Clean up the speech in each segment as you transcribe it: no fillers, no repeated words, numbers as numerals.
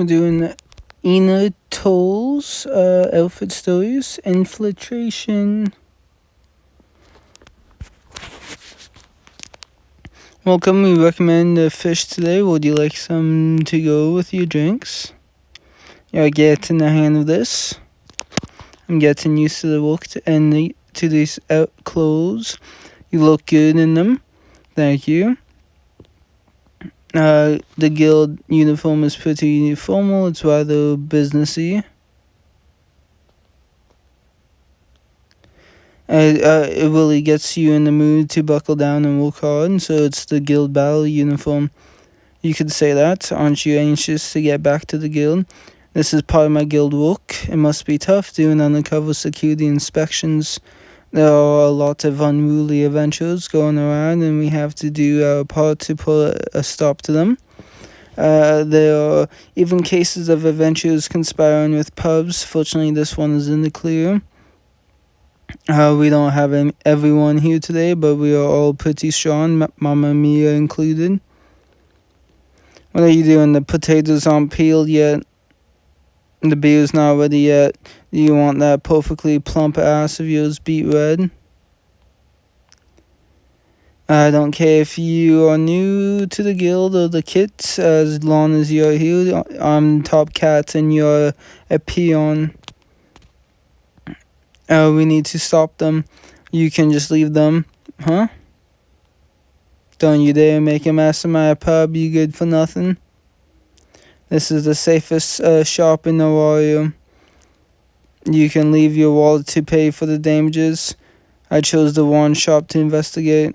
we're doing Eina Toll's outfit stories, infiltration. Welcome, we recommend the fish today. Would you like some to go with your drinks? You're getting the hang of this. I'm getting used to the look to these clothes. You look good in them. Thank you. The guild uniform is pretty formal. It's rather businessy. It really gets you in the mood to buckle down and work hard. So it's the guild battle uniform. You could say that. Aren't you anxious to get back to the guild? This is part of my guild work. It must be tough doing undercover security inspections. There are a lot of unruly adventurers going around, and we have to do our part to put a stop to them. There are even cases of adventurers conspiring with pubs. Fortunately, this one is in the clear. We don't have everyone here today, but we are all pretty strong, Mamma Mia included. What are you doing? The potatoes aren't peeled yet. The beer's not ready yet. Do you want that perfectly plump ass of yours beet red? I don't care if you are new to the guild or the kit, as long as you're here. I'm top cat and you're a peon. We need to stop them. You can just leave them. Huh? Don't you dare make a mess of my pub, you good for nothing. This is the safest shop in the area. You can leave your wallet to pay for the damages. I chose the one shop to investigate.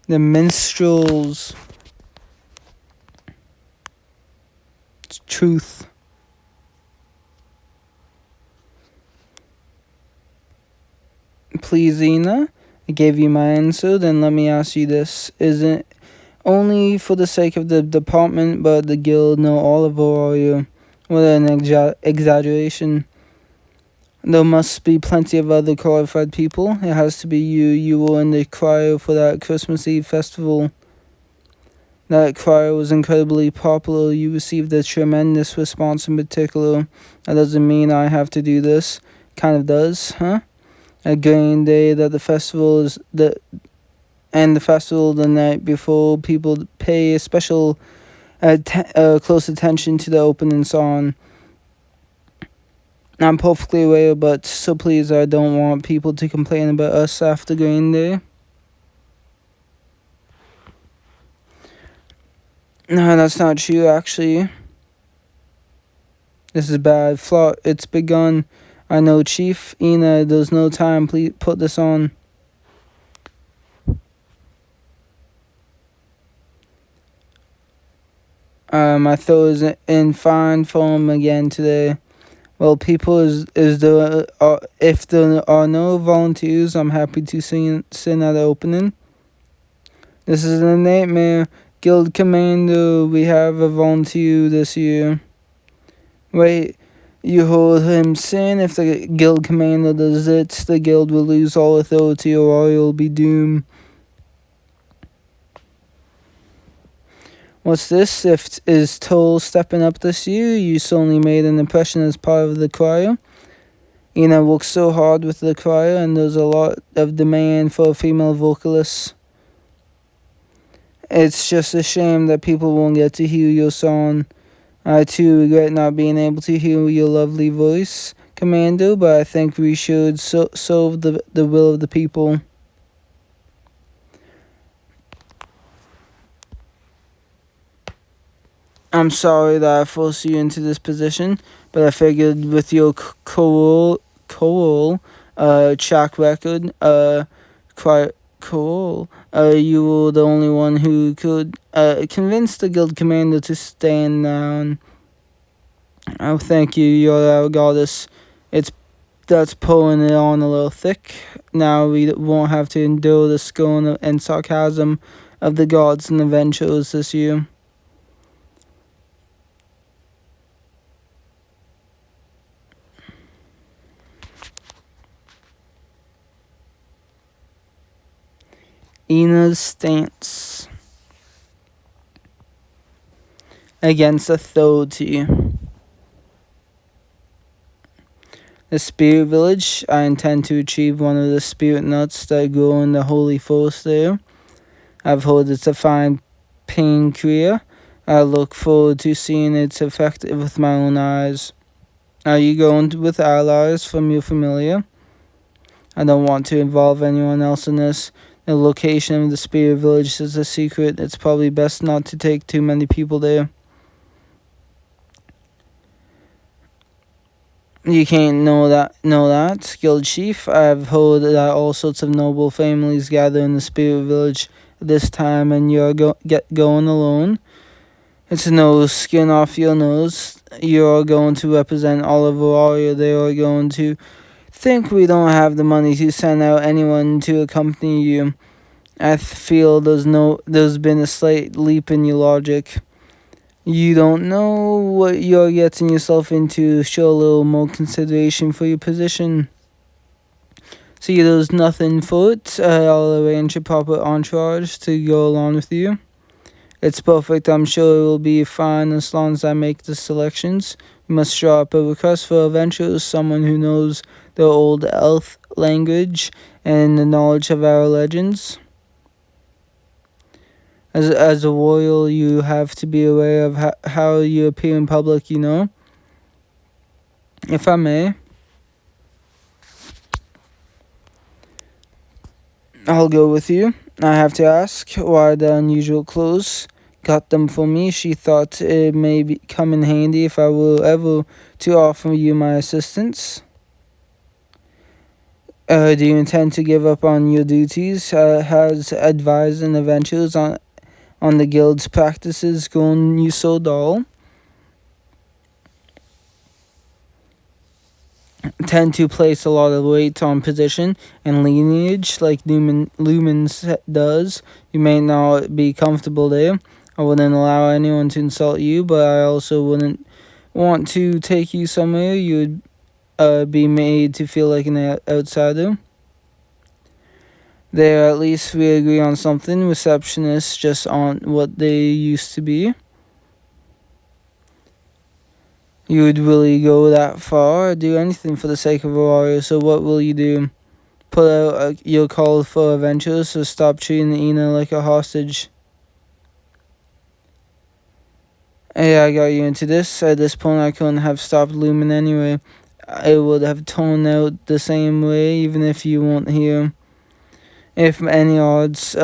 The minstrels. It's truth. Please, Eina, I gave you my answer, then let me ask you this. Isn't only for the sake of the department, but the guild know all of our area? What an exaggeration. There must be plenty of other qualified people. It has to be you. You were in the choir for that Christmas Eve festival. That choir was incredibly popular. You received a tremendous response in particular. That doesn't mean I have to do this. Kind of does, huh? A grain day that the festival is the festival the night before, people pay special close attention to the opening song. I'm perfectly aware, but so please, I don't want people to complain about us after grain day. No, that's not true, actually. This is bad. It's begun. I know, Chief. Eina, there's no time. Please put this on. My throat is in fine form again today. Well, people, if there are no volunteers, I'm happy to sing at the opening. This is a nightmare. Guild Commander, we have a volunteer this year. Wait, you heard him sing? If the Guild Commander does it, the guild will lose all authority or I will be doomed. What's this? Is Toll stepping up this year? You certainly made an impression as part of the choir. Eina works so hard with the choir, and there's a lot of demand for female vocalists. It's just a shame that people won't get to hear your song. I too regret not being able to hear your lovely voice, Commander, but I think we should serve the will of the people. I'm sorry that I forced you into this position, but I figured with your choral track record, you were the only one who could convince the guild commander to stand down. Oh, thank you. You're our goddess. That's pulling it on a little thick. Now we won't have to endure the scorn and sarcasm of the gods and adventurers this year. Eina's stance. against authority. The spirit village. I intend to achieve one of the spirit nuts that grow in the holy forest there. I've heard it's a fine pancreas. I look forward to seeing its effect with my own eyes. Are you going with allies from your familiar? I don't want to involve anyone else in this. The location of the spirit village is a secret. It's probably best not to take too many people there. You can't know that, Guild Chief. I've heard that all sorts of noble families gather in the spirit village at this time, and you're going alone. It's no skin off your nose. You're going to represent Oliver Warrior. They are going to think we don't have the money to send out anyone to accompany you. I feel there's been a slight leap in your logic. You don't know what you're getting yourself into. Show a little more consideration for your position. See, there's nothing for it. I'll arrange a proper entourage to go along with you. It's perfect. I'm sure it will be fine as long as I make the selections. We must draw up a request for adventurers, someone who knows the old elf language and the knowledge of our legends. As a royal, you have to be aware of how you appear in public, you know. If I may, I'll go with you. I have to ask, why the unusual clothes? Got them for me. She thought it may come in handy if I were ever to offer you my assistance. Do you intend to give up on your duties? Has advising adventurers on the guild's practices grown you so dull? Tend to place a lot of weight on position and lineage like Lumens does. You may not be comfortable there. I wouldn't allow anyone to insult you, but I also wouldn't want to take you somewhere you'd be made to feel like an outsider. There, at least we agree on something. Receptionists just aren't what they used to be. You would really go that far? Do anything for the sake of a warrior, so what will you do? Put out your call for adventures, or stop treating Eina like a hostage? Hey, I got you into this. At this point, I couldn't have stopped Lumen anyway. It would have torn out the same way, even if you weren't here. If any odds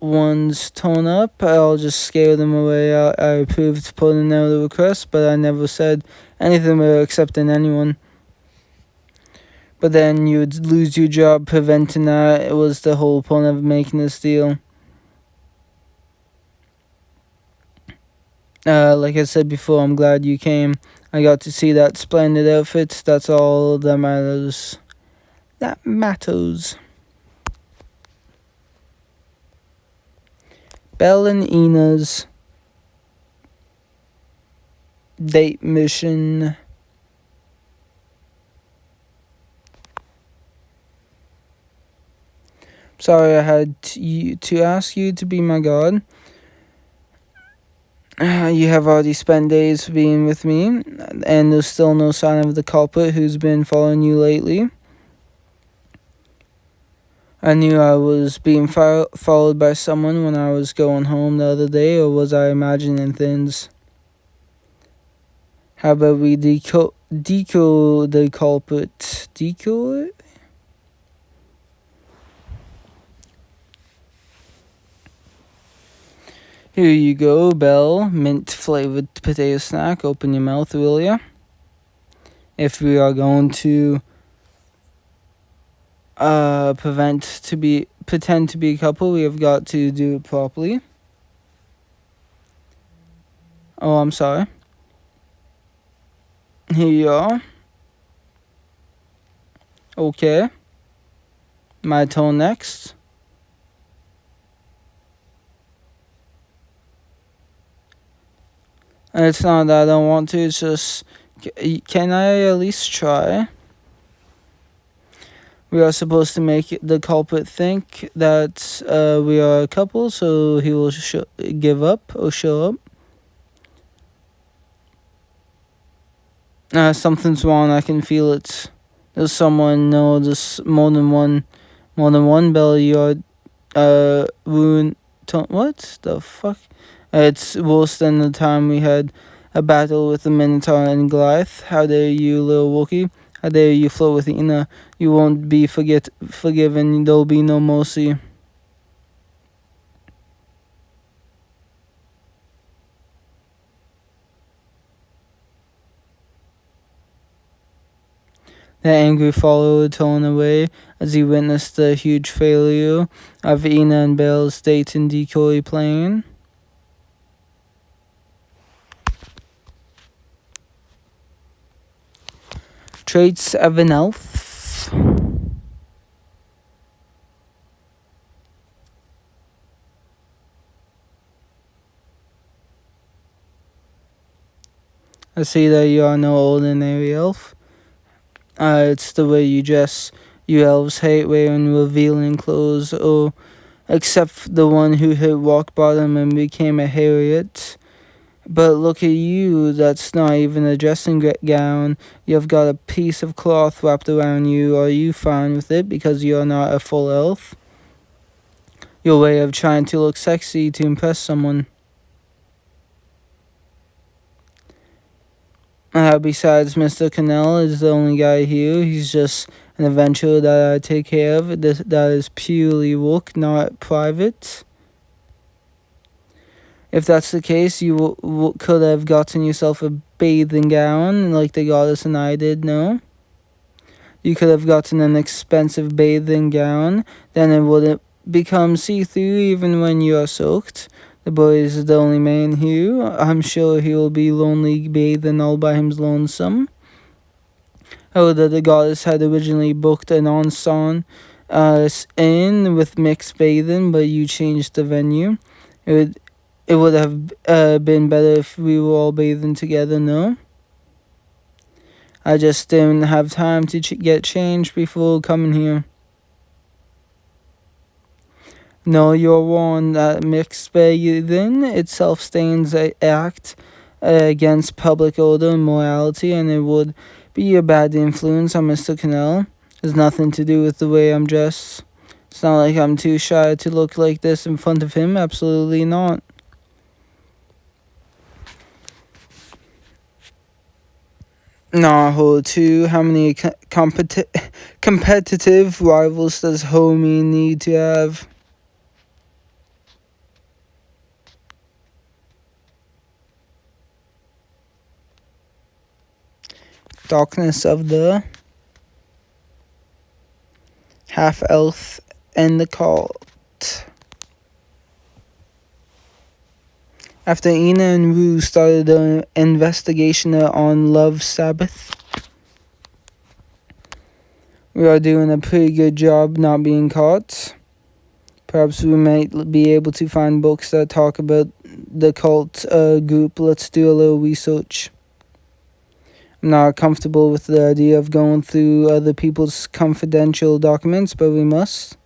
ones turn up, I'll just scare them away. I approved putting out a request, but I never said anything about accepting anyone. But then you'd lose your job preventing that. It was the whole point of making this deal. Like I said before, I'm glad you came. I got to see that splendid outfit. That's all that matters. That matters. Belle and Eina's date mission. Sorry I had to ask you to be my god. You have already spent days being with me, and there's still no sign of the culprit who's been following you lately. I knew I was being followed by someone when I was going home the other day, or was I imagining things? How about we deco the culprit? Deco it? Here you go, Belle. Mint-flavored potato snack. Open your mouth, will ya? If we are going to pretend to be a couple, we have got to do it properly. Oh, I'm sorry. Here you are. Okay. My turn next. And it's not that I don't want to, it's just, can I at least try? We are supposed to make the culprit think that we are a couple, so he will give up or show up. Something's wrong. I can feel it. There's someone. No, there's more than one. More than one belly or wound. What the fuck? It's worse than the time we had a battle with the Minotaur and Goliath. How dare you, little Loki? How dare you flirt with Eina? You won't be forgiven. There'll be no mercy. The angry follower torn away as he witnessed the huge failure of Eina and Bale's date and decoy plan. Traits of an elf. I see that you are no ordinary elf. It's the way you dress. You elves hate wearing revealing clothes, or except the one who hit rock bottom and became a harriet. But look at you, that's not even a dressing gown. You've got a piece of cloth wrapped around you. Are you fine with it because you're not a full elf? Your way of trying to look sexy to impress someone. Besides, Mr. Cannell is the only guy here. He's just an adventurer that I take care of. That is purely work, not private. If that's the case, you could have gotten yourself a bathing gown like the goddess and I did, no? You could have gotten an expensive bathing gown, then it wouldn't become see-through even when you are soaked. The boy is the only man here. I'm sure he will be lonely bathing all by him lonesome. Oh, that the goddess had originally booked an ensemble inn with mixed bathing, but you changed the venue. It would have been better if we were all bathing together, no? I just didn't have time to get changed before coming here. No, you're wrong. That mixed bathing itself stains an act against public order and morality, and it would be a bad influence on Mr. Cannell. It's nothing to do with the way I'm dressed. It's not like I'm too shy to look like this in front of him. Absolutely not. Nah, Ho 2, how many competitive rivals does Homie need to have? Darkness of the half-elf and the cult. After Eina and Rue started an investigation on Love Sabbath, we are doing a pretty good job not being caught. Perhaps we might be able to find books that talk about the cult group. Let's do a little research. I'm not comfortable with the idea of going through other people's confidential documents, but we must.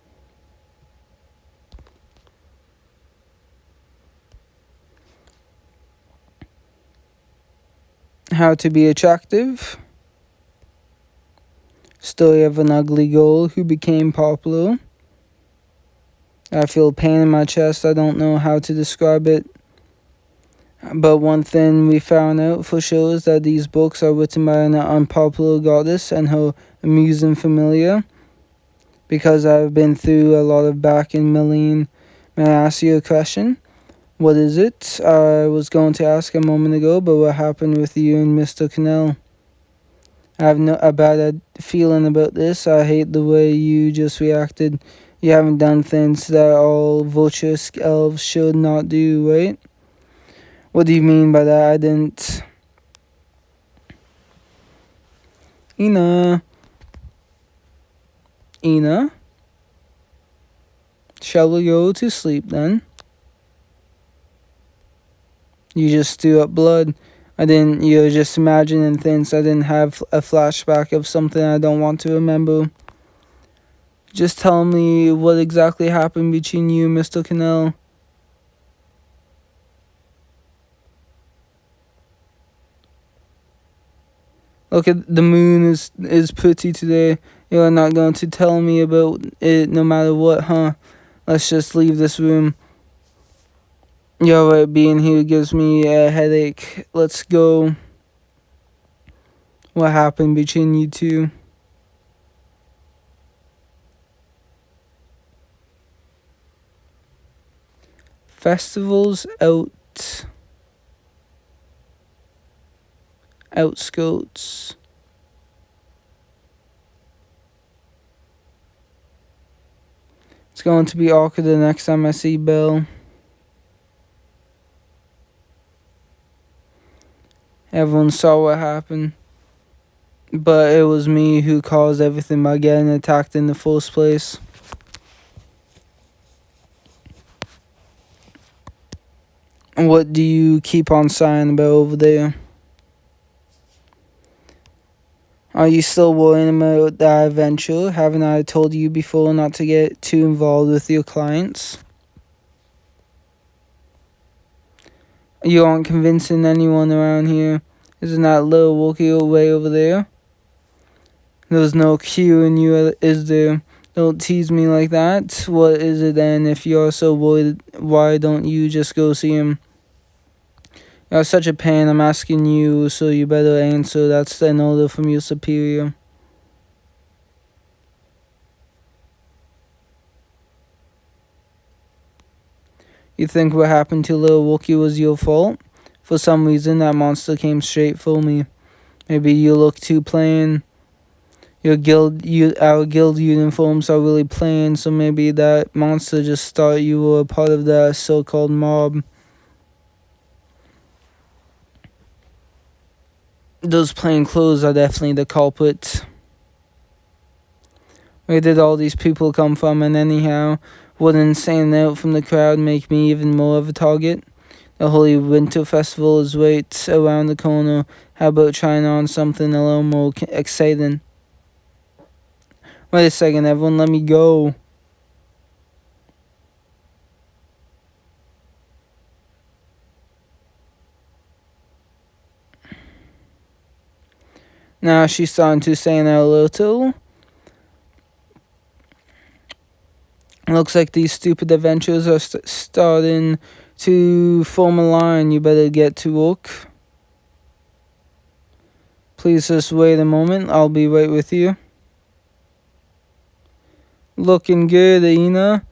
How to be attractive. Story of an ugly girl who became popular. I feel pain in my chest. I don't know how to describe it. But one thing we found out for sure is that these books are written by an unpopular goddess and her amusing familiar. Because I've been through a lot of back in Milleen, may I ask you a question? What is it? I was going to ask a moment ago, but what happened with you and Mr. Cannell? I have a bad feeling about this. I hate the way you just reacted. You haven't done things that all virtuous elves should not do, right? What do you mean by that? I didn't. Eina. Shall we go to sleep then? You just threw up blood. You're just imagining things. I didn't have a flashback of something I don't want to remember. Just tell me what exactly happened between you and Mr. Cannell. Look at the moon is pretty today. You're not going to tell me about it no matter what, huh? Let's just leave this room. You're right, being here gives me a headache. Let's go. What happened between you two? Festivals outskirts. It's going to be awkward the next time I see Bill. Everyone saw what happened. But it was me who caused everything by getting attacked in the first place. What do you keep on sighing about over there? Are you still worrying about that adventure? Haven't I told you before not to get too involved with your clients? You aren't convincing anyone around here. Isn't that little Loki way over there? There's no cue in you, is there? Don't tease me like that. What is it then? If you're so worried, why don't you just go see him? You're such a pain. I'm asking you, so you better answer. That's an order from your superior. You think what happened to little Wookie was your fault? For some reason, that monster came straight for me. Maybe you look too plain. Our guild uniforms are really plain, so maybe that monster just thought you were a part of that so-called mob. Those plain clothes are definitely the culprit. Where did all these people come from, and anyhow, wouldn't standing out from the crowd make me even more of a target? The Holy Winter Festival is right around the corner. How about trying on something a little more exciting? Wait a second, everyone, let me go. Now she's starting to stand out a little. Looks like these stupid adventures are starting to form a line. You better get to work. Please just wait a moment. I'll be right with you. Looking good, Eina.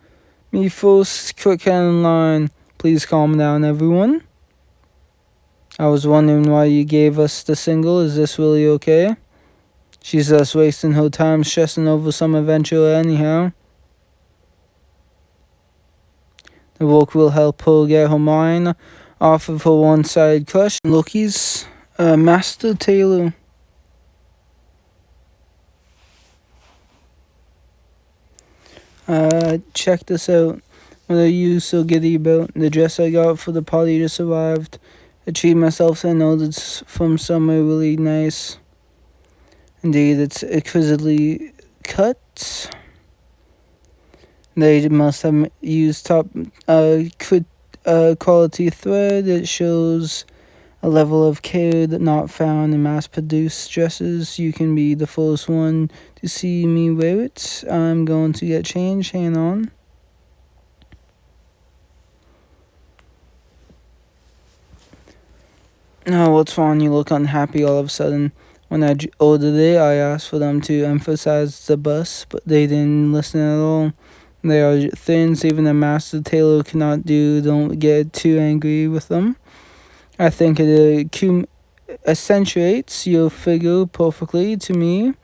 Me first, quick hand in line. Please calm down, everyone. I was wondering why you gave us the single. Is this really okay? She's just wasting her time stressing over some adventure anyhow. The work will help her get her mind off of her one-sided crush. Loki's master tailor. Check this out. What are you so giddy about? The dress I got for the party just arrived. I treat myself, I know it's from somewhere really nice. Indeed, it's exquisitely cut. They must have used top quality thread. It shows a level of care that not found in mass-produced dresses. You can be the first one to see me wear it. I'm going to get changed. Hang on. Oh, what's wrong? You look unhappy all of a sudden. When I ordered it, I asked for them to emphasize the bust, but they didn't listen at all. They are things even a master tailor cannot do. Don't get too angry with them. I think it accentuates your figure perfectly to me.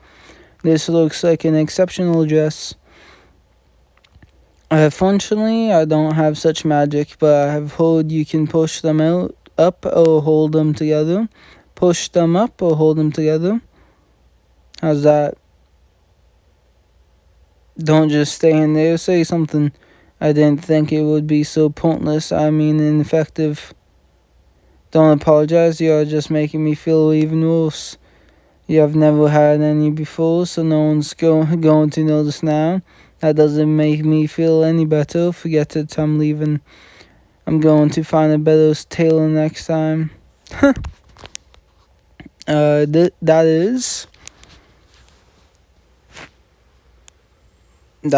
This looks like an exceptional dress. Fortunately, I don't have such magic, but I have heard you can push them up or hold them together. Push them up or hold them together. How's that? Don't just stand there. Say something. I didn't think it would be so pointless. I mean, ineffective. Don't apologize. You are just making me feel even worse. You have never had any before, so no one's going to notice now. That doesn't make me feel any better. Forget it. I'm leaving. I'm going to find a better tailor next time. That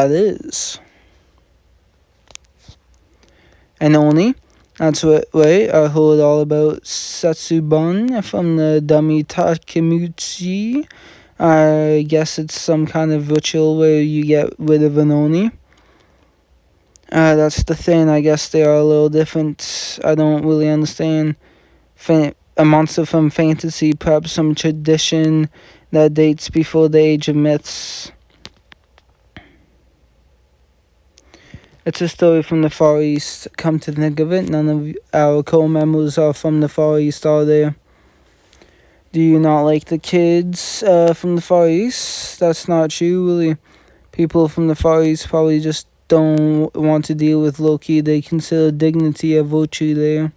is an oni. That's what, right? I heard all about Satsubon from the dummy Takemuchi. I guess it's some kind of ritual where you get rid of an oni. That's the thing. I guess they are a little different. I don't really understand. A monster from fantasy, perhaps some tradition that dates before the age of myths. It's a story from the Far East. Come to think of it, none of our co-members are from the Far East, are they? Do you not like the kids from the Far East? That's not true, really. People from the Far East probably just don't want to deal with Loki. They consider dignity a virtue there.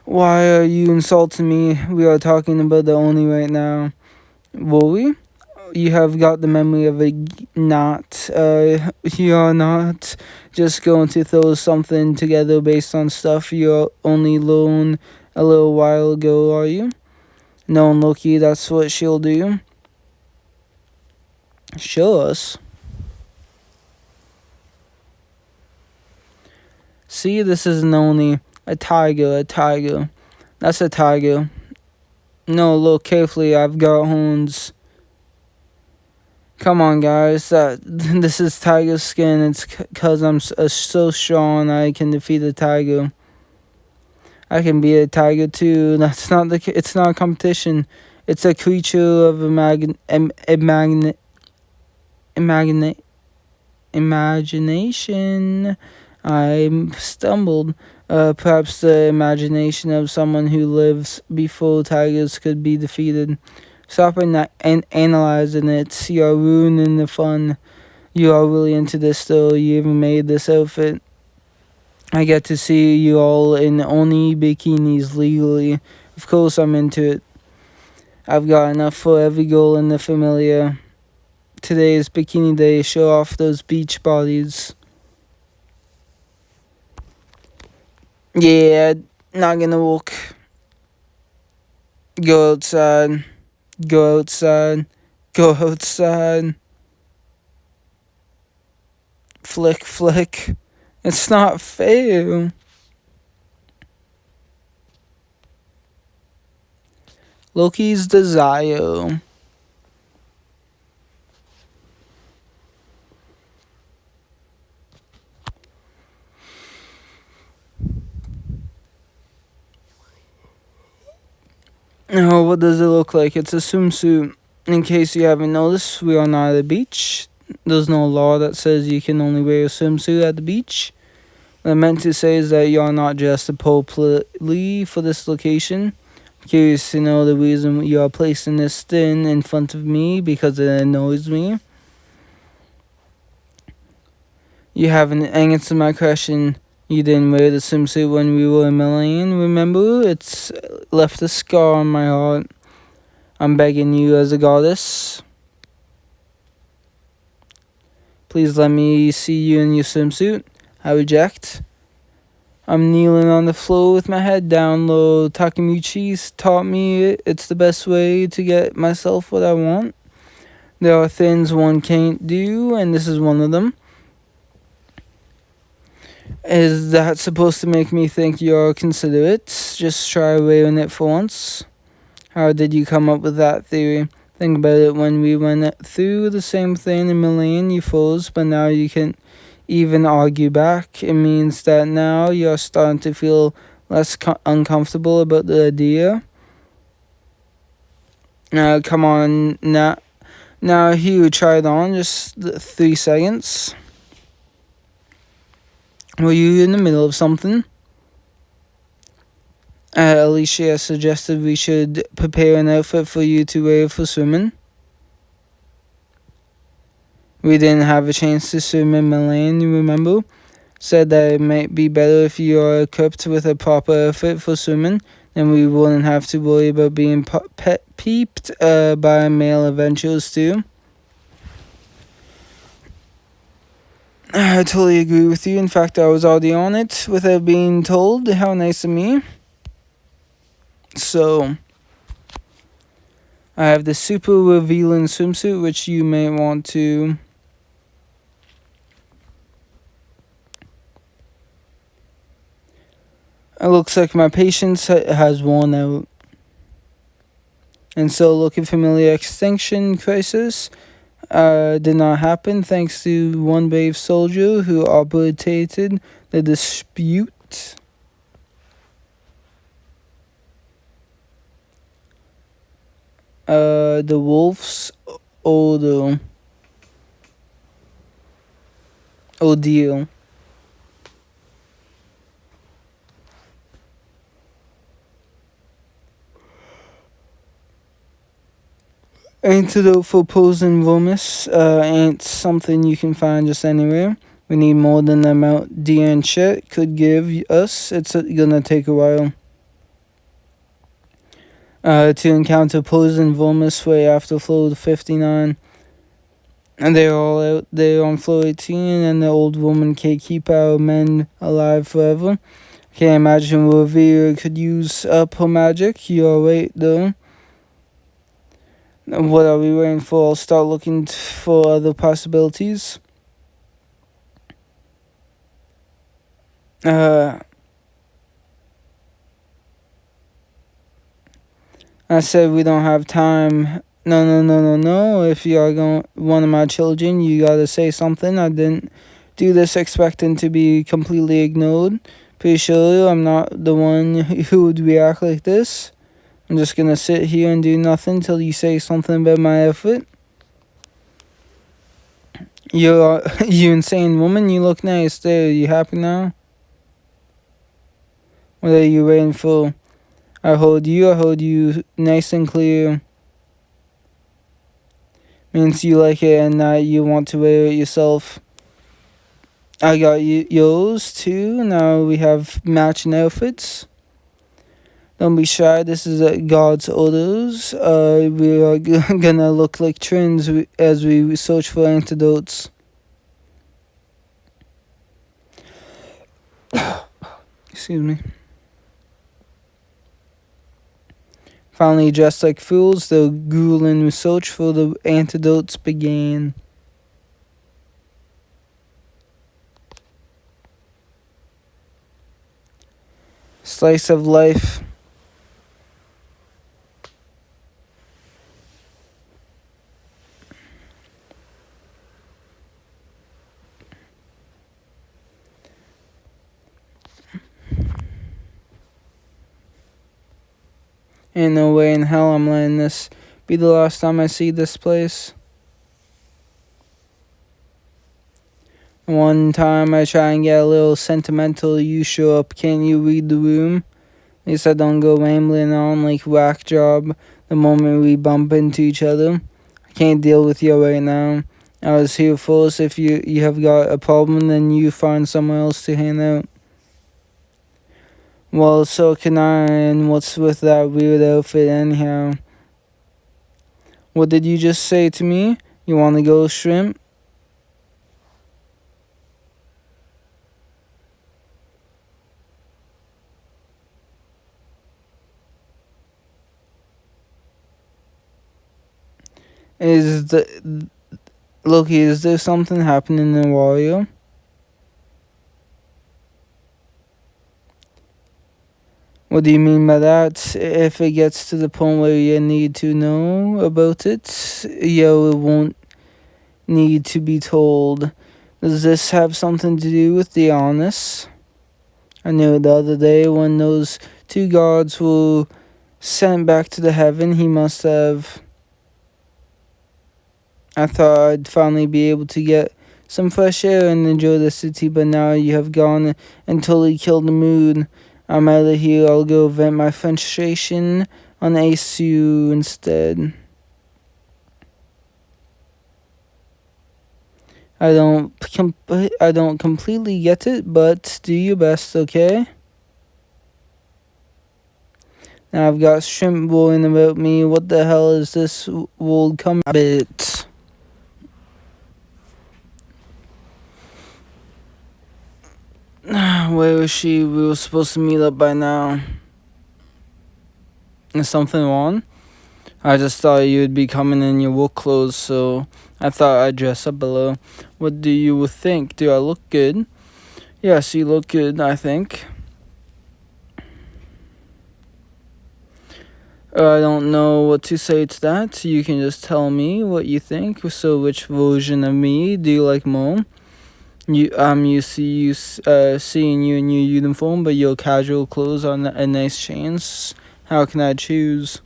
Why are you insulting me? We are talking about the Oni right now. Will we? You have got the memory of a knot. You are not just going to throw something together based on stuff you only learned a little while ago, are you? No, Loki, that's what she'll do. Show us. See, this isn't only a tiger. That's a tiger. No, look carefully, I've got horns. Come on, guys. This is tiger skin. It's because I'm so strong I can defeat a tiger. I can be a tiger too. That's not it's not a competition. It's a creature of imagination. I stumbled. Perhaps the imagination of someone who lives before tigers could be defeated. Stop and analyzing it. You're ruining the fun. You are really into this though. You even made this outfit. I get to see you all in oni bikinis legally. Of course I'm into it. I've got enough for every girl in the familia. Today is bikini day. Show off those beach bodies. Yeah, not gonna walk. Go outside. Go outside. Go outside. Flick. It's not fair. Loki's desire. Oh, what does it look like? It's a swimsuit. In case you haven't noticed, we are not at a beach. There's no law that says you can only wear a swimsuit at the beach. What I meant to say is that you are not dressed appropriately for this location. Curious to know the reason you are placing this thing in front of me because it annoys me. You haven't answered my question. You didn't wear the swimsuit when we were in Milan, remember? It's left a scar on my heart. I'm begging you as a goddess. Please let me see you in your swimsuit. I reject. I'm kneeling on the floor with my head down low. Takemuchi's taught me it's the best way to get myself what I want. There are things one can't do, and this is one of them. Is that supposed to make me think you're considerate? Just try wearing it for once. How did you come up with that theory? Think about it. When we went through the same thing in Milan, you froze, but now you can't even argue back. It means that now you're starting to feel less uncomfortable about the idea. Come on, now Hugh, try it on, just 3 seconds. Were you in the middle of something? Alicia suggested we should prepare an outfit for you to wear for swimming. We didn't have a chance to swim in Milan, you remember? Said that it might be better if you are equipped with a proper outfit for swimming, then we wouldn't have to worry about being peeped by male adventurers too. I totally agree with you. In fact, I was already on it without being told. How nice of me. So, I have the super revealing swimsuit, which you may want to. It looks like my patience has worn out. And so, looking familiar, extinction crisis did not happen thanks to one brave soldier who arbitrated the dispute. The wolf's ordeal. Antidote for poison vomice ain't something you can find just anywhere. We need more than the amount deer and shit could give us. It's gonna take a while. To encounter poison vomice way after floor 59. And they're all out there on floor 18, and the old woman can't keep our men alive forever. Can't imagine Revere could use up her magic. You're right, though. What are we waiting for? I'll start looking for other possibilities. I said we don't have time. No. If you are one of my children, you gotta say something. I didn't do this expecting to be completely ignored. Pretty sure I'm not the one who would react like this. I'm just gonna sit here and do nothing till you say something about my effort. You insane woman, you look nice there. You happy now? What are you waiting for? I hold you nice and clear. Means you like it and that you want to wear it yourself. I got yours too. Now we have matching outfits. Don't be shy. This is God's orders. We are gonna look like twins as we search for antidotes. Excuse me. Finally, dressed like fools, the grueling research for the antidotes began. Slice of life. Ain't no way in hell I'm letting this be the last time I see this place. One time I try and get a little sentimental, you show up, can't you read the room? At least I don't go rambling on like whack job the moment we bump into each other. I can't deal with you right now. I was here first. If you have got a problem, then you find somewhere else to hang out. Well, so can I, and what's with that weird outfit anyhow? What did you just say to me? You want to go shrimp? Loki, is there something happening in Wario? What do you mean by that? If it gets to the point where you need to know about it, it won't need to be told. Does this have something to do with the honest? I knew the other day when those two gods were sent back to the heaven, he must have. I thought I'd finally be able to get some fresh air and enjoy the city, but now you have gone and totally killed the mood. I'm out of here. I'll go vent my frustration on ASU instead. I don't completely get it, but do your best, okay? Now I've got shrimp boiling about me. What the hell is this world come bit? Where was she? We were supposed to meet up by now. Is something wrong? I just thought you'd be coming in your work clothes, so I thought I'd dress up a little. What do you think? Do I look good? Yes, you look good, I think. I don't know what to say to that. You can just tell me what you think. So, which version of me do you like more? I'm used to seeing you in your uniform, but your casual clothes are a nice change. How can I choose?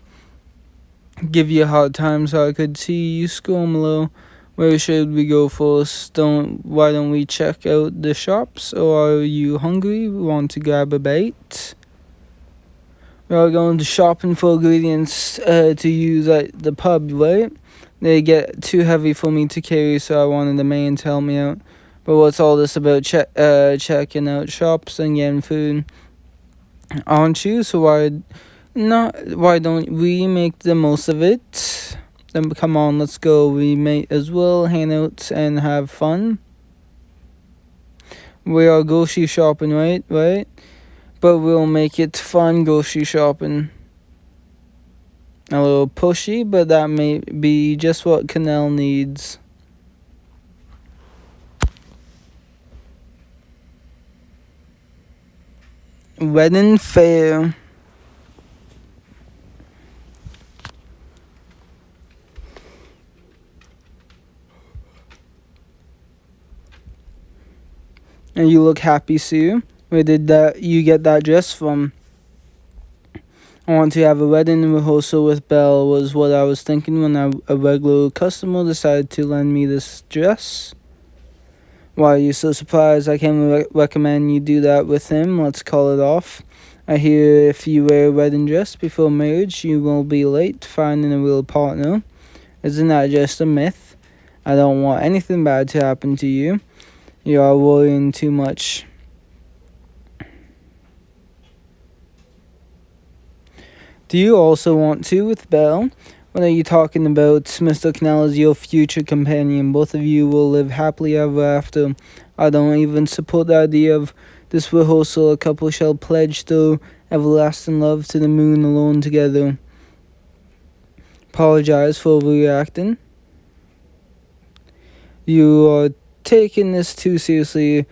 Give you a hard time so I could see you squirm a little. Where should we go first? Why don't we check out the shops? Or are you hungry? Want to grab a bite? We are going to shopping for ingredients to use at the pub, right? They get too heavy for me to carry, so I wanted the man to help me out. But what's all this about checking out shops and getting food? Aren't you? So why don't we make the most of it? Then come on, let's go. We may as well hang out and have fun. We are grocery shopping, right? Right? But we'll make it fun grocery shopping. A little pushy, but that may be just what Canal needs. Wedding fair. And you look happy, Sue. Where did you get that dress from? I want to have a wedding rehearsal with Belle was what I was thinking when a regular customer decided to lend me this dress. Why are you so surprised? I can recommend you do that with him. Let's call it off. I hear if you wear a wedding dress before marriage, you will be late finding a real partner. Isn't that just a myth? I don't want anything bad to happen to you. You are worrying too much. Do you also want to with Belle? What are you talking about? Mr. Canal is your future companion. Both of you will live happily ever after. I don't even support the idea of this rehearsal. A couple shall pledge their everlasting love to the moon alone together. Apologize for overreacting. You are taking this too seriously.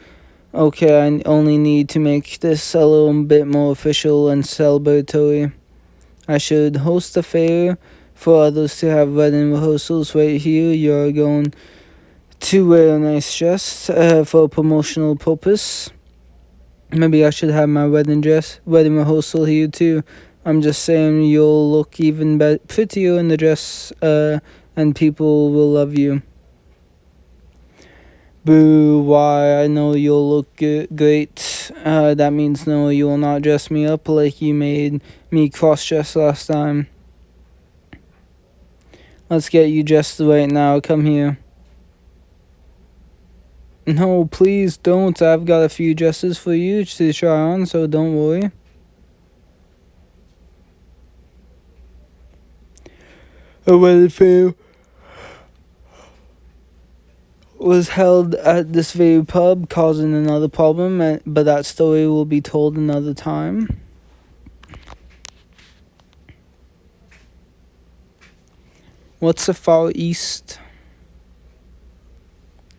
Okay, I only need to make this a little bit more official and celebratory. I should host a fair for others to have wedding rehearsals right here. You're going to wear a nice dress for a promotional purpose. Maybe I should have my wedding rehearsal here too. I'm just saying you'll look even prettier in the dress and people will love you. Boo, why? I know you'll look great. That means no, you will not dress me up like you made me cross-dress last time. Let's get you dressed right now. Come here. No, please don't. I've got a few dresses for you to try on, so don't worry. A wedding fair was held at this very pub, causing another problem, but that story will be told another time. What's the Far East?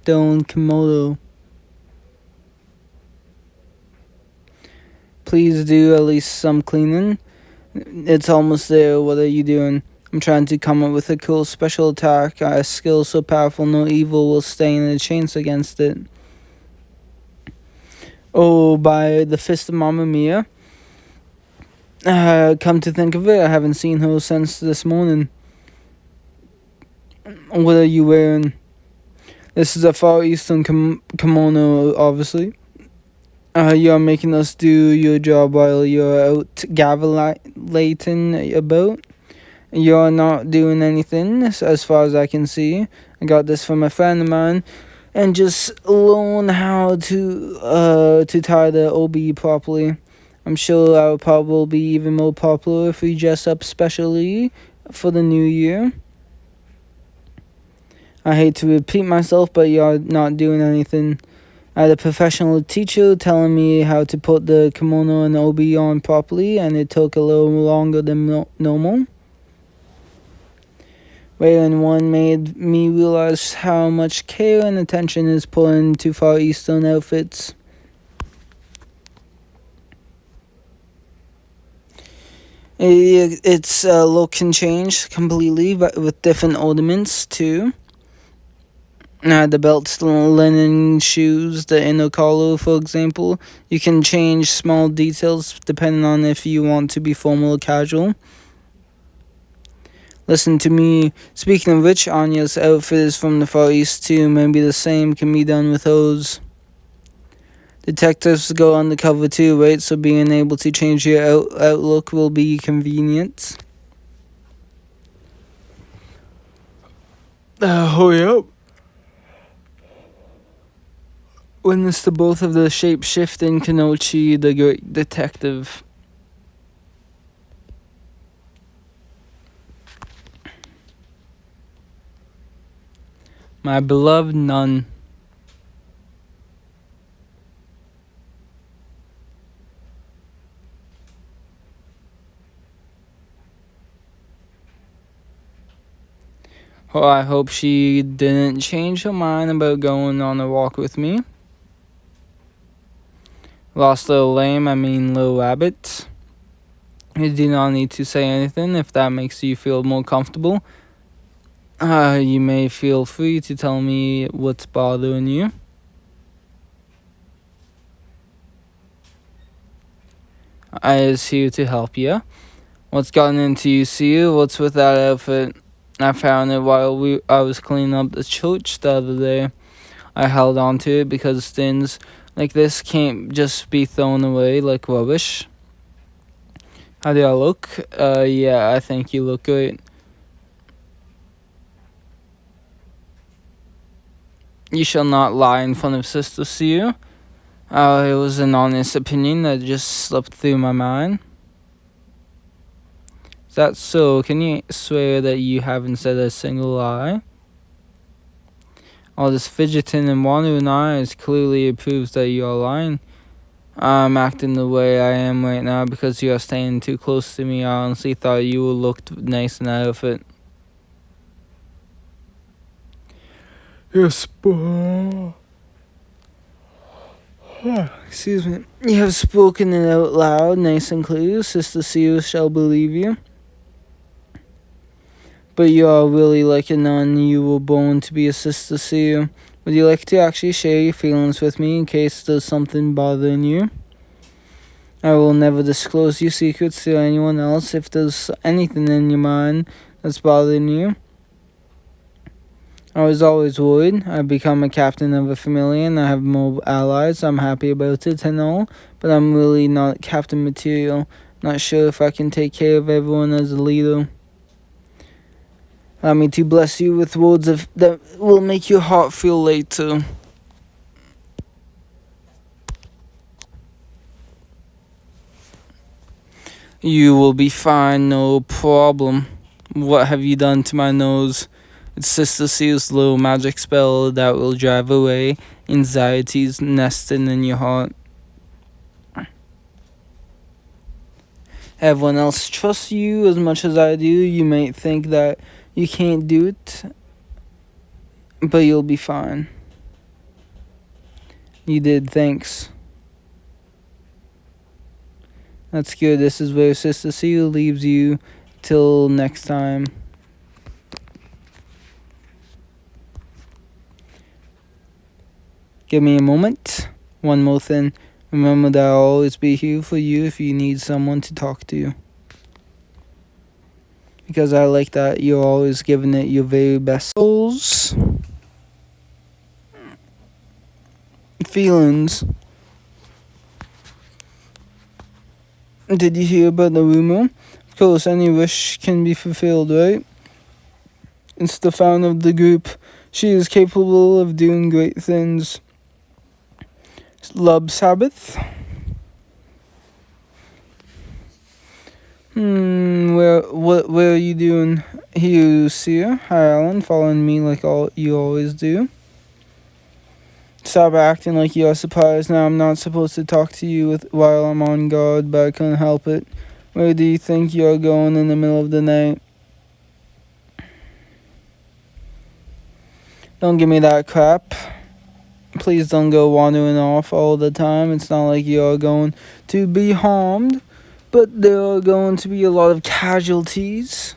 Don Komodo. Please do at least some cleaning. It's almost there. What are you doing? I'm trying to come up with a cool special attack. A skill so powerful no evil will stand a chance against it. Oh, by the fist of Mamma Mia. Come to think of it, I haven't seen her since this morning. What are you wearing? This is a Far Eastern kimono, obviously. You're making us do your job while you're out gallivanting about. You're not doing anything, as far as I can see. I got this from a friend of mine, and just learn how to tie the OB properly. I'm sure our pub will be even more popular if we dress up specially for the new year. I hate to repeat myself, but you're not doing anything. I had a professional teacher telling me how to put the kimono and OB on properly, and it took a little longer than normal. Wearing one made me realize how much care and attention is put into Far Eastern outfits. Its look can change completely, but with different ornaments too. The belts, the linen shoes, the inner collar, for example. You can change small details depending on if you want to be formal or casual. Listen to me. Speaking of which, Anya's outfit is from the Far East too. Maybe the same can be done with hers. Detectives go undercover too, right? So being able to change your outlook will be convenient. Hurry up. Witness to both of the shape-shifting Kanochi, the great detective. My beloved nun. Oh, I hope she didn't change her mind about going on a walk with me. Lost little lame, I mean little rabbit. You do not need to say anything if that makes you feel more comfortable. You may feel free to tell me what's bothering you. I is here to help you. What's gotten into you, see? What's with that outfit? I found it while I was cleaning up the church the other day. I held on to it because things like this can't just be thrown away like rubbish. How do I look? Yeah, I think you look great. You shall not lie in front of Sister Sue. It was an honest opinion that just slipped through my mind. Is that so? Can you swear that you haven't said a single lie? All this fidgeting and wandering eyes clearly proves that you are lying. I'm acting the way I am right now because you are staying too close to me. I honestly thought you looked nice in that outfit. Yes, excuse me. You have spoken it out loud, nice and clear. Sister Sue shall believe you. But you are really like a nun. You were born to be a Sister Sue. Would you like to actually share your feelings with me in case there's something bothering you? I will never disclose your secrets to anyone else. If there's anything in your mind that's bothering you, I was always worried. I've become a captain of a family and I have more allies. I'm happy about it and all, but I'm really not captain material. Not sure if I can take care of everyone as a leader. Allow me to bless you with words that will make your heart feel lighter. You will be fine, no problem. What have you done to my nose? It's Sister Sue's little magic spell that will drive away anxieties nesting in your heart. Everyone else trusts you as much as I do. You might think that you can't do it, but you'll be fine. You did, thanks. That's good. This is where Sister Sue leaves you till next time. Give me a moment. One more thing. Remember that I'll always be here for you if you need someone to talk to. Because I like that you're always giving it your very best souls. Feelings. Did you hear about the rumor? Of course, any wish can be fulfilled, right? It's the founder of the group. She is capable of doing great things. Love Sabbath. Where are you doing here, Sia? Hi, Alan. Following me like you always do. Stop acting like you are surprised. Now I'm not supposed to talk to you while I'm on guard, but I couldn't help it. Where do you think you're going in the middle of the night? Don't give me that crap. Please don't go wandering off all the time. It's not like you're going to be harmed, but there are going to be a lot of casualties.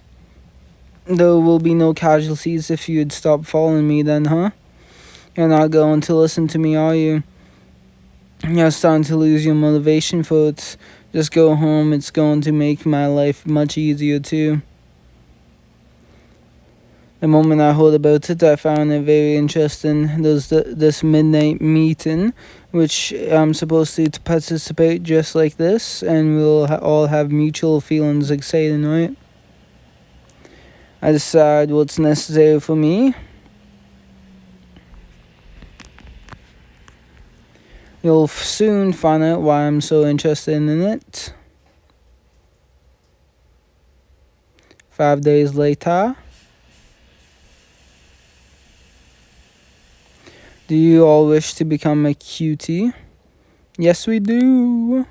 There will be no casualties if you'd stop following me then, huh? You're not going to listen to me, are you? You're starting to lose your motivation for it. Just go home. It's going to make my life much easier too. The moment I heard about it, I found it very interesting. There's this midnight meeting, which I'm supposed to participate just like this, and we'll all have mutual feelings exciting, right? I decide what's necessary for me. You'll soon find out why I'm so interested in it. 5 days later. Do you all wish to become a cutie? Yes, we do.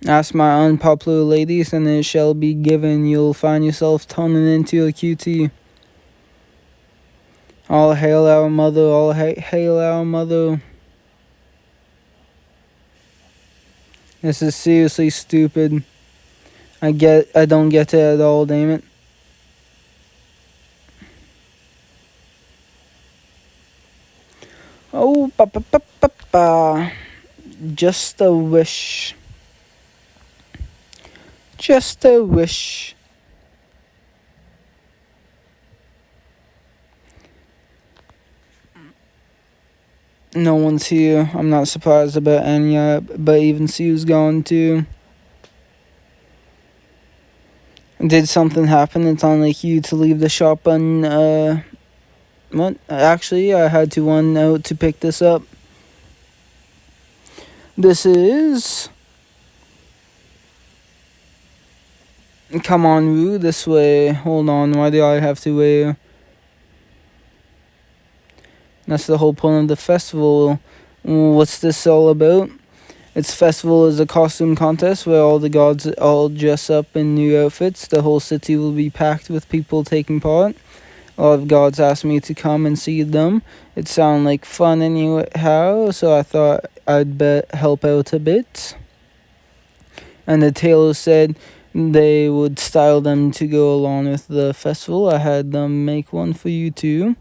Ask my unpopular ladies, and it shall be given. You'll find yourself turning into a cutie. All hail our mother, all hail our mother. This is seriously stupid. I don't get it at all, damn it. Oh, ba ba ba ba ba. Just a wish. Just a wish. No one's here. I'm not surprised about Eina, but even Sue's gone too. Did something happen? It's unlike you to leave the shop what? Actually, I had to run out to pick this up. This is... Come on, Rue, this way. Hold on, why do I have to wait? That's the whole point of the festival. What's this all about? Its festival is a costume contest where all the gods all dress up in new outfits. The whole city will be packed with people taking part. A lot of gods asked me to come and see them. It sounded like fun anyhow, so I thought I'd help out a bit. And the tailors said they would style them to go along with the festival. I had them make one for you too.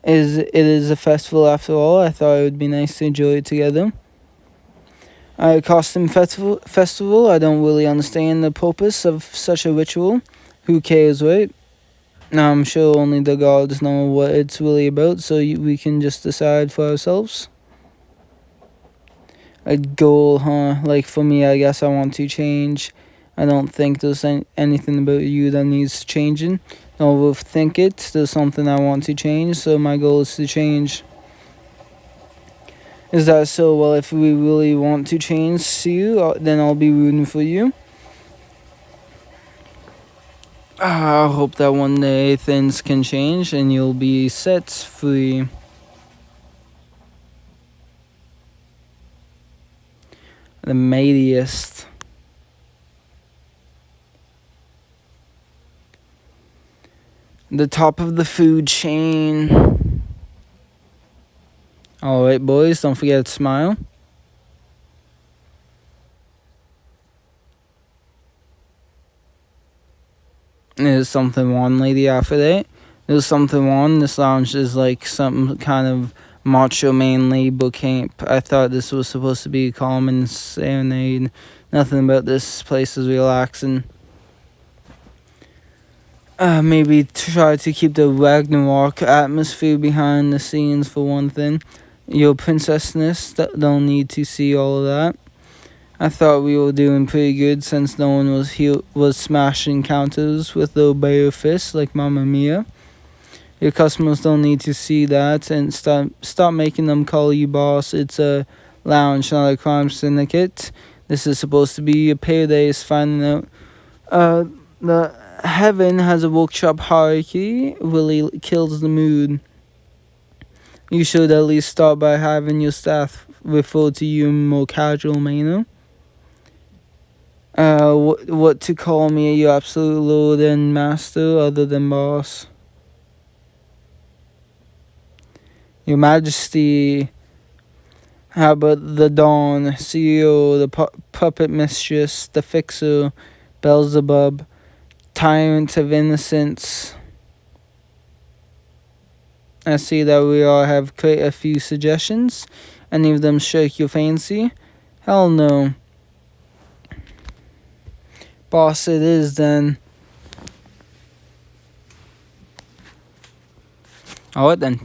It is a festival after all. I thought it would be nice to enjoy it together. A costume festival. I don't really understand the purpose of such a ritual. Who cares, right? Now I'm sure only the gods know what it's really about, so we can just decide for ourselves. A goal, huh? Like for me, I guess I want to change. I don't think there's anything about you that needs changing. Don't overthink it. There's something I want to change, so my goal is to change. Is that so? Well, if we really want to change you, then I'll be rooting for you. I hope that one day things can change and you'll be set free. The mightiest. The top of the food chain. Alright, boys, don't forget to smile. There's something wrong, lady, after that. There's something wrong. This lounge is like some kind of macho man labor camp. I thought this was supposed to be calm and serenade. Nothing about this place is relaxing. Maybe try to keep the Ragnarok atmosphere behind the scenes for one thing. Your princessness don't need to see all of that. I thought we were doing pretty good since no one was smashing counters with their bare fists like Mamma Mia. Your customers don't need to see that, and stop making them call you boss. It's a lounge, not a crime syndicate. This is supposed to be a paradise. Finding out the heaven has a workshop hierarchy really kills the mood. You should at least start by having your staff refer to you in a more casual manner. What to call me, your absolute lord and master other than boss? Your Majesty. How about the Dawn, CEO, the Puppet Mistress, the Fixer, Beelzebub, Tyrant of Innocence? I see that we all have quite a few suggestions. Any of them strike your fancy? Hell no. Boss, it is then. Alright then.